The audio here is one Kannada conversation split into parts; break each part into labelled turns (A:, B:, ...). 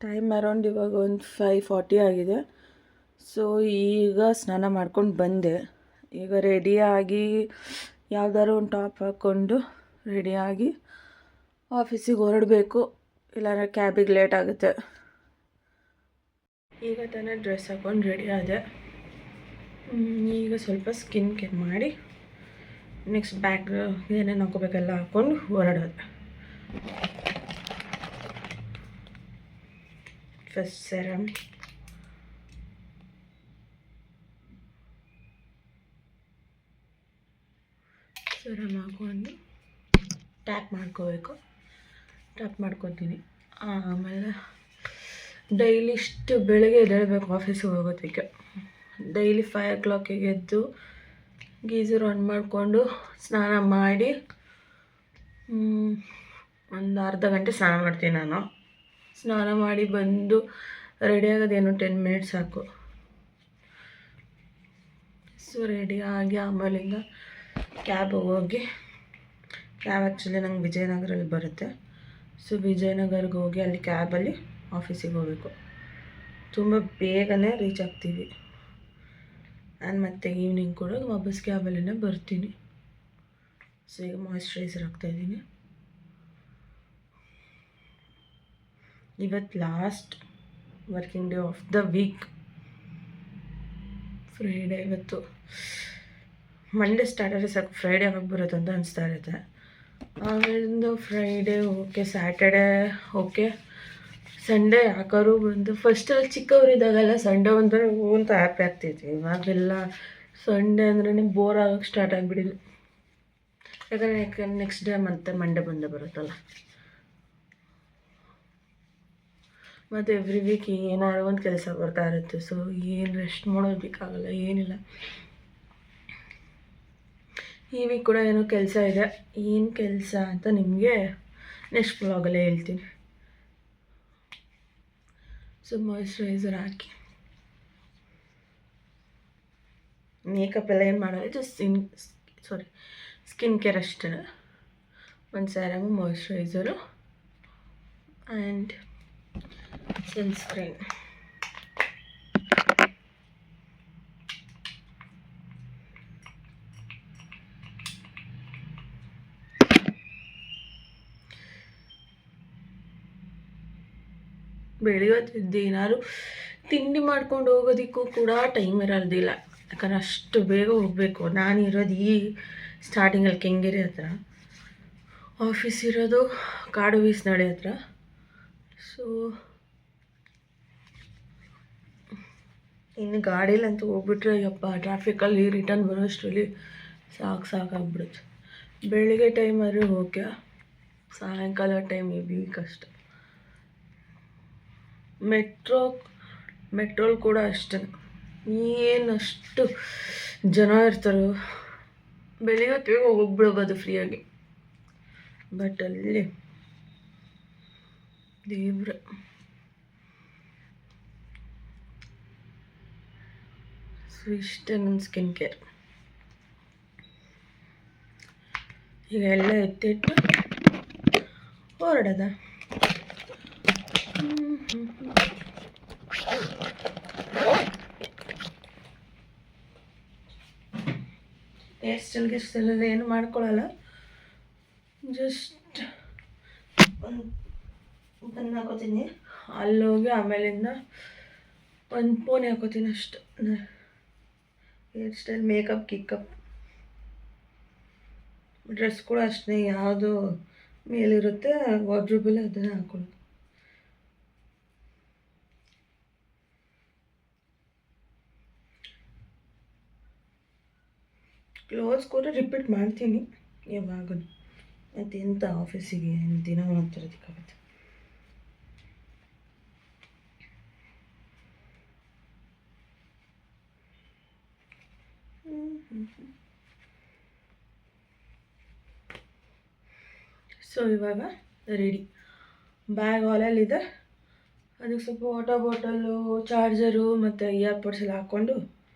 A: ಟೈಮ್ ಅರೌಂಡ್ ಇವಾಗ ಒಂದು 5:40 ಆಗಿದೆ. ಸೊ ಈಗ ಸ್ನಾನ ಮಾಡ್ಕೊಂಡು ಬಂದೆ. ಈಗ ರೆಡಿಯಾಗಿ ಯಾವ್ದಾದ್ರು ಒಂದು ಟಾಪ್ ಹಾಕ್ಕೊಂಡು ರೆಡಿಯಾಗಿ ಆಫೀಸಿಗೆ ಹೊರಡಬೇಕು, ಇಲ್ಲಾಂದರೆ ಕ್ಯಾಬಿಗೆ ಲೇಟ್ ಆಗುತ್ತೆ. ಈಗ ತಾನೇ ಡ್ರೆಸ್ ಹಾಕ್ಕೊಂಡು ರೆಡಿ ಆದೆ. ಈಗ ಸ್ವಲ್ಪ ಸ್ಕಿನ್ ಕೇರ್ ಮಾಡಿ ನೆಕ್ಸ್ಟ್ ಬ್ಯಾಗ್ ಏನೇನು ಹಾಕೋಬೇಕೆಲ್ಲ ಹಾಕ್ಕೊಂಡು ಹೊರಡೋದು. ಫಸ್ಟ್ ಸೆರಮ್, ಹಾಕ್ಕೊಂಡು ಟ್ಯಾಪ್ ಮಾಡ್ಕೊತೀನಿ. ಆಮೇಲೆ ಡೈಲಿ ಇಷ್ಟು ಬೆಳಗ್ಗೆ ಎದ್ದೇಳಬೇಕು ಆಫೀಸಿಗೆ ಹೋಗೋದಕ್ಕೆ. ಡೈಲಿ 5 o'clock ಎದ್ದು ಗೀಝರ್ ಆನ್ ಮಾಡಿಕೊಂಡು ಸ್ನಾನ ಮಾಡಿ ಒಂದು ಅರ್ಧ ಗಂಟೆ ಸ್ನಾನ ಮಾಡ್ತೀನಿ ನಾನು. ಸ್ನಾನ ಮಾಡಿ ಬಂದು ರೆಡಿ ಆಗೋದೇನು 10 minutes ಸಾಕು. ಸೊ ರೆಡಿಯಾಗಿ ಆಮೇಲಿಂದ ಕ್ಯಾಬಿಗೆ ಹೋಗಿ, ಕ್ಯಾಬ್ ಆ್ಯಕ್ಚುಲಿ ನಂಗೆ ವಿಜಯನಗರಲ್ಲಿ ಬರುತ್ತೆ. ಸೊ ವಿಜಯನಗರ್ಗೆ ಹೋಗಿ ಅಲ್ಲಿ ಕ್ಯಾಬಲ್ಲಿ ಆಫೀಸಿಗೆ ಹೋಗಬೇಕು. ತುಂಬ ಬೇಗನೆ ರೀಚ್ ಆಗ್ತೀವಿ. ನಾನು ಮತ್ತೆ ಈವ್ನಿಂಗ್ ಕೂಡ ವಾಪಸ್ ಕ್ಯಾಬಲ್ಲಿನೇ ಬರ್ತೀನಿ. ಸೊ ಈಗ ಮಾಯ್ಶ್ಚರೈಸರ್ ಹಾಕ್ತಾಯಿದ್ದೀನಿ. ಇವತ್ತು last working day of the week, Friday. ಇವತ್ತು ಮಂಡೇ ಸ್ಟಾರ್ಟ್ ಆದರೆ ಸಾಕು, ಫ್ರೈಡೇ ಯಾವಾಗ ಬರುತ್ತೆ ಅಂತ ಅನಿಸ್ತಾ ಇರುತ್ತೆ. ಆಮೇಲಿಂದ Friday okay, Saturday okay, Sunday ಯಾಕಾದ್ರು ಬಂದು ಫಸ್ಟಲ್ಲಿ ಚಿಕ್ಕವರಿದ್ದಾಗೆಲ್ಲ ಸಂಡೇ ಒಂಥರ ಅಂತ ಹ್ಯಾಪಿ ಆಗ್ತೈತಿ. ಇವಾಗೆಲ್ಲ ಸಂಡೇ ಅಂದ್ರೇ ಬೋರ್ ಆಗೋಕ್ಕೆ ಸ್ಟಾರ್ಟ್ ಆಗಿಬಿಟ್ಟಿದೆ. ಯಾಕಂದರೆ ನೆಕ್ಸ್ಟ್ ಡೇ ಮತ್ತೆ ಮಂಡೇ ಬಂದೇ ಬರುತ್ತಲ್ಲ. ಮತ್ತು ಎವ್ರಿ ವೀಕ್ ಏನಾದ್ರು ಒಂದು ಕೆಲಸ ಬರ್ತಾ ಇರುತ್ತೆ. ಸೊ ಏನು ರೆಸ್ಟ್ ಮಾಡೋದಕ್ಕಾಗಲ್ಲ, ಏನಿಲ್ಲ. ಈ ವೀಕ್ ಕೂಡ ಏನೋ ಕೆಲಸ ಇದೆ. ಏನು ಕೆಲಸ ಅಂತ ನಿಮಗೆ ನೆಕ್ಸ್ಟ್ ಬ್ಲಾಗಲ್ಲೇ ಹೇಳ್ತೀನಿ. ಸೊ ಮಾಯ್ಶ್ಚರೈಸರ್ ಹಾಕಿ ಮೇಕಪ್ ಎಲ್ಲ ಏನು ಮಾಡೋದು, ಜಸ್ಟ್ ಸ್ಕಿನ್ ಕೇರ್ ಅಷ್ಟೇ. ಒಂದು ಸ್ಯಾರಮು, ಮಾಯ್ಶ್ಚರೈಸರು ಆ್ಯಂಡ್ ಸನ್ಸ್ಕ್ರೀನ್. ಬೆಳಿಗ್ಗೆ ಏನಾದ್ರು ತಿಂಡಿ ಮಾಡ್ಕೊಂಡು ಹೋಗೋದಕ್ಕೂ ಕೂಡ ಟೈಮ್ ಇರೋದಿಲ್ಲ. ಯಾಕಂದರೆ ಅಷ್ಟು ಬೇಗ ಹೋಗಬೇಕು. ನಾನಿರೋದು ಈ ಸ್ಟಾರ್ಟಿಂಗಲ್ಲಿ ಕೆಂಗೇರಿ ಹತ್ರ, ಆಫೀಸ್ ಇರೋದು ಕಾಡು ಬೀಸ್ನಳ್ಳಿ ಹತ್ರ. ಸೊ ಇನ್ನು ಗಾಡೀಲಂತೂ ಹೋಗ್ಬಿಟ್ರೆ ಯಪ್ಪ, ಟ್ರಾಫಿಕಲ್ಲಿ ರಿಟರ್ನ್ ಬರೋಷ್ಟರಲ್ಲಿ ಸಾಕಾಗ್ಬಿಡುತ್ತೆ. ಬೆಳಿಗ್ಗೆ ಟೈಮ್ ಆದರೆ ಓಕೆ, ಸಾಯಂಕಾಲ ಟೈಮ್ ಹೆವಿ ಕಷ್ಟ. ಮೆಟ್ರೋಲ್ ಕೂಡ ಅಷ್ಟೇ, ಏನಷ್ಟು ಜನ ಇರ್ತಾರೋ. ಬೆಳಿಗ್ಗೆ ಬೇಗ ಹೋಗ್ಬಿಡ್ಬೋದು ಫ್ರೀಯಾಗಿ, ಬಟ್ ಅಲ್ಲಿ ದೇವ್ರ. ಸೊ ಇಷ್ಟೇ ನನ್ನ ಸ್ಕಿನ್ ಕೇರ್. ಈಗ ಎಲ್ಲ ಎತ್ತಿಟ್ಟು ಹೊರಡೋದ. ಹೇರ್ ಸ್ಟೈಲ್ ಏನು ಮಾಡ್ಕೊಳ್ಳಲ್ಲ, ಜಸ್ಟ್ ಒಂದು ಹಾಕೋತೀನಿ, ಅಲ್ಲೋಗಿ ಆಮೇಲಿಂದ ಒಂದು ಪೋನಿ ಹಾಕೋತೀನಿ ಅಷ್ಟು. ಹೇರ್ ಸ್ಟೈಲ್, ಮೇಕಪ್, ಕಿಕ್ಕಪ್, ಡ್ರೆಸ್ ಕೂಡ ಅಷ್ಟೇ, ಯಾವುದು ಮೇಲಿರುತ್ತೆ ವಾರ್ಡ್ರೋಬಲ್ಲಿ ಅದನ್ನು ಹಾಕೊಳ್ಳೋದು. ಕ್ಲೋತ್ಸ್ ಕೂಡ ರಿಪೀಟ್ ಮಾಡ್ತೀನಿ ಯಾವಾಗ, ಮತ್ತು ಎಂಥ ಆಫೀಸಿಗೆ ದಿನ ಹೋಗ್ತಿರೋದಕ್ಕಾಗುತ್ತೆ. ಸೊ ಇವಾಗ ರೆಡಿ. ಬ್ಯಾಗ್ ಹಾಲಲ್ಲಿದೆ, ಅದಕ್ಕೆ ಸ್ವಲ್ಪ ವಾಟರ್ ಬಾಟಲು, ಚಾರ್ಜರು ಮತ್ತು ಇಯರ್ಪಡ್ಸ್ ಎಲ್ಲ ಹಾಕ್ಕೊಂಡು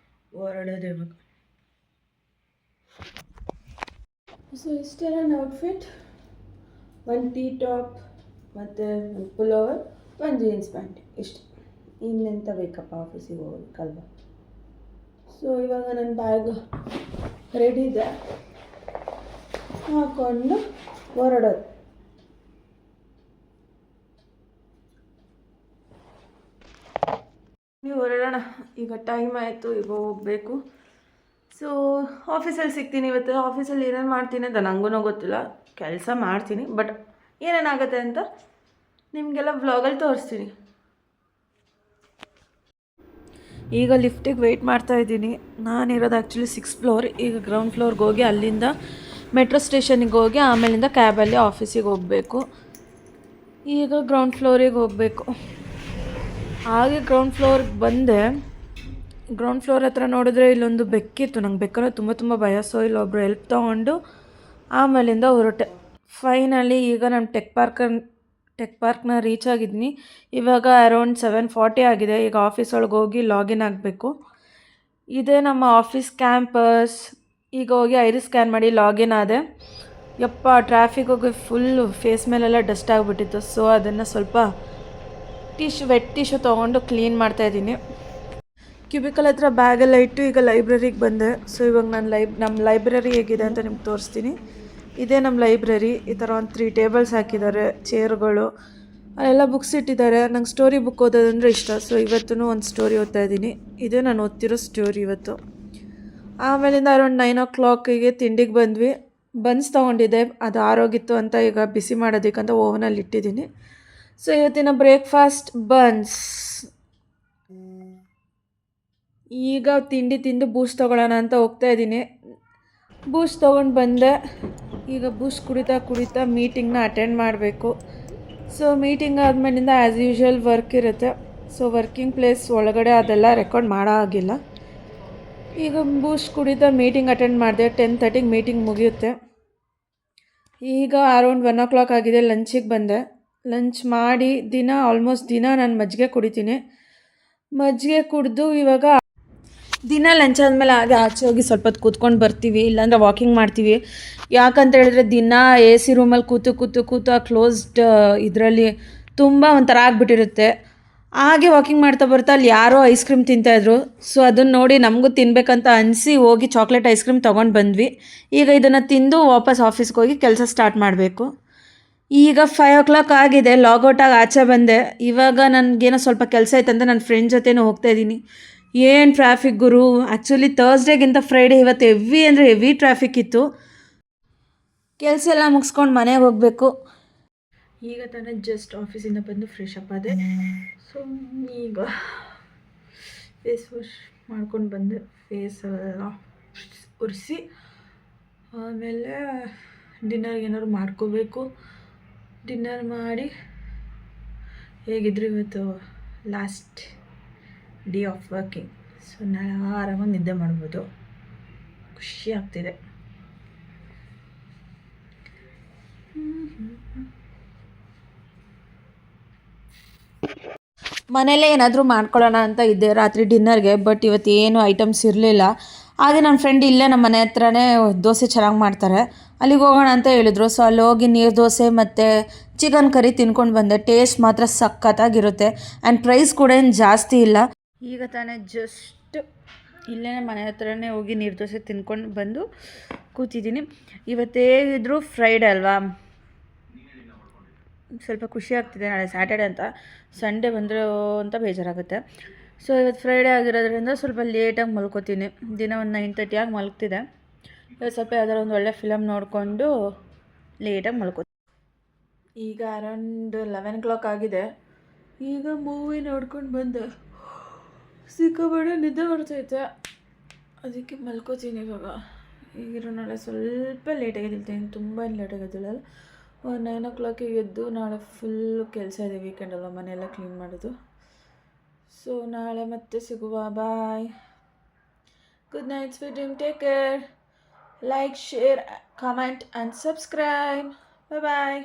A: ಹೊರಡೋದು ಇವಾಗ. ಸೊ ಇಷ್ಟೇ ನನ್ನ ಔಟ್ಫಿಟ್. ಒಂದು ಟೀ ಟಾಪ್ ಮತ್ತು ಪುಲೋವರ್, ಒಂದು ಜೀನ್ಸ್ ಪ್ಯಾಂಟ್ ಇಷ್ಟು, ಇನ್ನೆಂತ ಬೇಕಪ್ಪ ಆಫೀಸಿಗೆ ಹೋಗ್ಬೇಕಲ್ವ. ಸೊ ಇವಾಗ ನನ್ನ ಬ್ಯಾಗ್ ರೆಡಿ ಇದೆ, ಹಾಕ್ಕೊಂಡು ಹೊರಡೋದು. ನೀವು ಹೊರಡೋಣ, ಈಗ ಟೈಮ್ ಆಯಿತು, ಈಗ ಹೋಗಬೇಕು. ಸೊ ಆಫೀಸಲ್ಲಿ ಸಿಗ್ತೀನಿ ಇವತ್ತು. ಆಫೀಸಲ್ಲಿ ಏನೇನು ಮಾಡ್ತೀನಿ ಅಂತ ನನಗೂ ಗೊತ್ತಿಲ್ಲ, ಕೆಲಸ ಮಾಡ್ತೀನಿ, ಬಟ್ ಏನೇನಾಗುತ್ತೆ ಅಂತ ನಿಮಗೆಲ್ಲ ವ್ಲಾಗಲ್ಲಿ ತೋರಿಸ್ತೀನಿ. ಈಗ ಲಿಫ್ಟಿಗೆ ವೆಯ್ಟ್ ಮಾಡ್ತಾಯಿದ್ದೀನಿ. ನಾನಿರೋದು ಆ್ಯಕ್ಚುಲಿ 6th ಫ್ಲೋರ್. ಈಗ ಗ್ರೌಂಡ್ ಫ್ಲೋರ್ಗೆ ಹೋಗಿ ಅಲ್ಲಿಂದ ಮೆಟ್ರೋ ಸ್ಟೇಷನಿಗೆ ಹೋಗಿ ಆಮೇಲಿಂದ ಕ್ಯಾಬಲ್ಲಿ ಆಫೀಸಿಗೆ ಹೋಗಬೇಕು. ಈಗ ಗ್ರೌಂಡ್ ಫ್ಲೋರಿಗೆ ಹೋಗಬೇಕು. ಹಾಗೆ ಗ್ರೌಂಡ್ ಫ್ಲೋರ್ಗೆ ಬಂದೆ. ಗ್ರೌಂಡ್ ಫ್ಲೋರ್ ಹತ್ರ ನೋಡಿದ್ರೆ ಇಲ್ಲೊಂದು ಬೆಕ್ಕಿತ್ತು. ನಂಗೆ ಬೆಕ್ಕಂದ್ರೆ ತುಂಬ ಭಯ. ಸೊ ಇಲ್ಲೊಬ್ಬರು ಹೆಲ್ಪ್ ತೊಗೊಂಡು ಆಮೇಲಿಂದ ಹೊರಟೆ. ಫೈನಲಿ ಈಗ ನಾನು ಟೆಕ್ ಪಾರ್ಕ್ನ ರೀಚ್ ಆಗಿದ್ದೀನಿ. ಇವಾಗ ಅರೌಂಡ್ 7:40 ಆಗಿದೆ. ಈಗ ಆಫೀಸ್ ಒಳಗೆ ಹೋಗಿ ಲಾಗಿನ್ ಆಗಬೇಕು. ಇದೇ ನಮ್ಮ ಆಫೀಸ್ ಕ್ಯಾಂಪಸ್. ಈಗ ಹೋಗಿ ಐರಿಸ್ ಸ್ಕ್ಯಾನ್ ಮಾಡಿ ಲಾಗಿನ್ ಆದೆ. ಯಪ್ಪ, ಟ್ರಾಫಿಕ್ ಹೋಗಿ ಫುಲ್ಲು ಫೇಸ್ ಮೇಲೆಲ್ಲ ಡಸ್ಟ್ ಆಗಿಬಿಟ್ಟಿತ್ತು. ಸೊ ಅದನ್ನು ಸ್ವಲ್ಪ ವೆಟ್ ಟಿಶ್ಯೂ ತೊಗೊಂಡು ಕ್ಲೀನ್ ಮಾಡ್ತಾಯಿದ್ದೀನಿ. ಕ್ಯೂಬಿಕಲ್ ಹತ್ರ ಬ್ಯಾಗೆಲ್ಲ ಇಟ್ಟು ಈಗ ಲೈಬ್ರರಿಗೆ ಬಂದೆ. ಸೊ ಇವಾಗ ನಾನು ನಮ್ಮ ಲೈಬ್ರರಿ ಹೇಗಿದೆ ಅಂತ ನಿಮ್ಗೆ ತೋರಿಸ್ತೀನಿ. ಇದೇ ನಮ್ಮ ಲೈಬ್ರರಿ. ಈ ಥರ ಒಂದು 3 ಟೇಬಲ್ಸ್ ಹಾಕಿದ್ದಾರೆ, ಚೇರ್ಗಳು, ಅಲ್ಲೆಲ್ಲ ಬುಕ್ಸ್ ಇಟ್ಟಿದ್ದಾರೆ. ನಂಗೆ ಸ್ಟೋರಿ ಬುಕ್ ಓದೋದಂದರೆ ಇಷ್ಟ. ಸೊ ಇವತ್ತೂ ಒಂದು ಸ್ಟೋರಿ ಓದ್ತಾ ಇದ್ದೀನಿ. ಇದೇ ನಾನು ಓದ್ತಿರೋ ಸ್ಟೋರಿ ಇವತ್ತು. ಆಮೇಲಿಂದ ಅರೌಂಡ್ 9 o'clock ತಿಂಡಿಗೆ ಬಂದ್ವಿ. ಬನ್ಸ್ ತೊಗೊಂಡಿದ್ದೆ, ಅದು ಆರೋಗಿತ್ತು ಅಂತ ಈಗ ಬಿಸಿ ಮಾಡೋದಕ್ಕಂತ ಓವನಲ್ಲಿ ಇಟ್ಟಿದ್ದೀನಿ. ಸೊ ಇವತ್ತಿನ ಬ್ರೇಕ್ಫಾಸ್ಟ್ ಬನ್ಸ್. ಈಗ ತಿಂಡಿ ತಿಂದು ಬೂಸ್ಟ್ ತೊಗೊಳ್ಳೋಣ ಅಂತ ಹೋಗ್ತಾಯಿದ್ದೀನಿ. ಬೂಸ್ಟ್ ತೊಗೊಂಡು ಬಂದೆ. ಈಗ ಬೂಸ್ಟ್ ಕುಡಿತಾ ಮೀಟಿಂಗ್ನ ಅಟೆಂಡ್ ಮಾಡಬೇಕು. ಸೊ ಮೀಟಿಂಗ್ ಆದಮೇಲಿಂದ ಆ್ಯಸ್ ಯೂಶ್ವಲ್ ವರ್ಕ್ ಇರುತ್ತೆ. ಸೊ ವರ್ಕಿಂಗ್ ಪ್ಲೇಸ್ ಒಳಗಡೆ ಅದೆಲ್ಲ ರೆಕಾರ್ಡ್ ಮಾಡೋ ಆಗಿಲ್ಲ. ಈಗ ಬೂಸ್ಟ್ ಕುಡಿತಾ ಮೀಟಿಂಗ್ ಅಟೆಂಡ್ ಮಾಡಿದೆ. 10:30ಗೆ ಮೀಟಿಂಗ್ ಮುಗಿಯುತ್ತೆ. ಈಗ ಅರೌಂಡ್ 1 o'clock ಆಗಿದೆ. ಲಂಚಿಗೆ ಬಂದೆ. ಲಂಚ್ ಮಾಡಿ ಆಲ್ಮೋಸ್ಟ್ ದಿನ ನಾನು ಮಜ್ಜಿಗೆ ಕುಡಿತೀನಿ. ಮಜ್ಜಿಗೆ ಕುಡಿದು ಇವಾಗ ದಿನ ಲಂಚ್ ಆದಮೇಲೆ ಹಾಗೆ ಆಚೆ ಹೋಗಿ ಸ್ವಲ್ಪ ಹೊತ್ತು ಕೂತ್ಕೊಂಡು ಬರ್ತೀವಿ, ಇಲ್ಲಾಂದರೆ ವಾಕಿಂಗ್ ಮಾಡ್ತೀವಿ. ಯಾಕಂತ ಹೇಳಿದ್ರೆ ದಿನ AC ರೂಮಲ್ಲಿ ಕೂತು ಆ ಕ್ಲೋಸ್ಡ್ ಇದರಲ್ಲಿ ತುಂಬ ಒಂಥರ ಆಗಿಬಿಟ್ಟಿರುತ್ತೆ. ಹಾಗೆ ವಾಕಿಂಗ್ ಮಾಡ್ತಾ ಬರ್ತಾ ಅಲ್ಲಿ ಯಾರೋ ಐಸ್ ಕ್ರೀಮ್ ತಿಂತಾಯಿದ್ರು. ಸೊ ಅದನ್ನು ನೋಡಿ ನಮಗೂ ತಿನ್ನಬೇಕಂತ ಅನಿಸಿ ಹೋಗಿ ಚಾಕ್ಲೇಟ್ ಐಸ್ ಕ್ರೀಮ್ ತೊಗೊಂಡು ಬಂದ್ವಿ. ಈಗ ಇದನ್ನು ತಿಂದು ವಾಪಸ್ ಆಫೀಸ್ಗೆ ಹೋಗಿ ಕೆಲಸ ಸ್ಟಾರ್ಟ್ ಮಾಡಬೇಕು. ಈಗ 5 o'clock ಆಗಿದೆ. ಲಾಗೌಟಾಗಿ ಆಚೆ ಬಂದೆ. ಇವಾಗ ನನಗೇನೋ ಸ್ವಲ್ಪ ಕೆಲಸ ಐತಂತ ನನ್ನ ಫ್ರೆಂಡ್ ಜೊತೆನೂ ಹೋಗ್ತಾಯಿದ್ದೀನಿ. ಏನು ಟ್ರಾಫಿಕ್ ಗುರು. ಆ್ಯಕ್ಚುಲಿ ಥರ್ಸ್ಡೇಗಿಂತ ಫ್ರೈಡೇ ಇವತ್ತು ಹೆವಿ ಟ್ರಾಫಿಕ್ ಇತ್ತು. ಕೆಲಸ ಎಲ್ಲ ಮುಗಿಸ್ಕೊಂಡು ಮನೆಗೆ ಹೋಗಬೇಕು. ಈಗ ತಾನೇ ಜಸ್ಟ್ ಆಫೀಸಿಂದ ಬಂದು ಫ್ರೆಶ್ ಅಪ್ ಆದೆ. ಸೊ ಈಗ ಫೇಸ್ ವಾಶ್ ಮಾಡ್ಕೊಂಡು ಬಂದೆ. ಫೇಸ್ ಎಲ್ಲ ಒರೆಸಿ ಆಮೇಲೆ ಡಿನ್ನರ್ಗೆ ಏನಾದ್ರು ಮಾಡ್ಕೋಬೇಕು. ಡಿನ್ನರ್ ಮಾಡಿ ಹೇಗಿದ್ರು ಇವತ್ತು last day of working. So ನಾಳೆ ಆರಾಮಾಗಿ ನಿದ್ದೆ ಮಾಡ್ಬೋದು. ಖುಷಿ ಆಗ್ತಿದೆ. ಮನೇಲೇ ಏನಾದರೂ ಮಾಡ್ಕೊಳ್ಳೋಣ ಅಂತ ಇದ್ದೆ ರಾತ್ರಿ ಡಿನ್ನರ್ಗೆ. ಬಟ್ ಇವತ್ತು ಏನು ಐಟಮ್ಸ್ ಇರಲಿಲ್ಲ. ಹಾಗೆ ನನ್ನ ಫ್ರೆಂಡ್ ಇಲ್ಲೇ ನಮ್ಮ ಮನೆ ಹತ್ರನೇ ದೋಸೆ ಚೆನ್ನಾಗಿ ಮಾಡ್ತಾರೆ, ಅಲ್ಲಿಗೆ ಹೋಗೋಣ ಅಂತ ಹೇಳಿದ್ರು. ಸೊ ಅಲ್ಲಿ ಹೋಗಿ ನೀರು ದೋಸೆ ಮತ್ತು ಚಿಕನ್ ಕರಿ ತಿನ್ಕೊಂಡು ಬಂದೆ. ಟೇಸ್ಟ್ ಮಾತ್ರ ಸಖತ್ತಾಗಿರುತ್ತೆ ಆ್ಯಂಡ್ ಪ್ರೈಸ್ ಕೂಡ ಏನು ಜಾಸ್ತಿ ಇಲ್ಲ. ಈಗ ತಾನೇ ಜಸ್ಟ್ ಇಲ್ಲೇ ಮನೆ ಹತ್ರನೇ ಹೋಗಿ ನೀರು ದೋಸೆ ತಿನ್ಕೊಂಡು ಬಂದು ಕೂತಿದ್ದೀನಿ. ಇವತ್ತೇಗಿದ್ರು ಫ್ರೈಡೇ ಅಲ್ವಾ, ಸ್ವಲ್ಪ ಖುಷಿ ಆಗ್ತಿದೆ. ನಾಳೆ ಸ್ಯಾಟರ್ಡೆ ಅಂತ, ಸಂಡೇ ಬಂದರೆ ಅಂತ ಬೇಜಾರಾಗುತ್ತೆ. ಸೊ ಇವತ್ತು ಫ್ರೈಡೇ ಆಗಿರೋದ್ರಿಂದ ಸ್ವಲ್ಪ ಲೇಟಾಗಿ ಮಲ್ಕೋತೀನಿ. ದಿನ ಒಂದು 9:30 ಆಗಿ ಮಲ್ಗ್ತಿದೆ. ಇವತ್ತು ಸ್ವಲ್ಪ ಯಾವ್ದಾದ್ರು ಒಂದು ಒಳ್ಳೆ ಫಿಲಮ್ ನೋಡಿಕೊಂಡು ಲೇಟಾಗಿ ಮಲ್ಕೋತೀನಿ. ಈಗ ಅರೌಂಡ್ 11 o'clock ಆಗಿದೆ. ಈಗ ಮೂವಿ ನೋಡ್ಕೊಂಡು ಬಂದೆ. ಸಿಕ್ಕಾಬೇಡ ನಿದ್ದೆ ಬರ್ತೈತೆ, ಅದಕ್ಕೆ ಮಲ್ಕೋತೀನಿ ಇವಾಗ. ಈಗಿರೋ ನಾಳೆ ಸ್ವಲ್ಪ ಲೇಟಾಗಿ ಎದ್ದೇಳ್ತೀನಿ, ತುಂಬ ಲೇಟಾಗಿ ಎದ್ದೇಳಲ್ಲ. 9 o'clock ಎದ್ದು ನಾಳೆ ಫುಲ್ಲು ಕೆಲಸ ಇದೆ. ವೀಕೆಂಡಲ್ಲ ಮನೆಯೆಲ್ಲ ಕ್ಲೀನ್ ಮಾಡೋದು. ಸೊ ನಾಳೆ ಮತ್ತೆ ಸಿಗುವ. Bye, good night, sweet dream, take care. Like, share, comment and subscribe. Bye.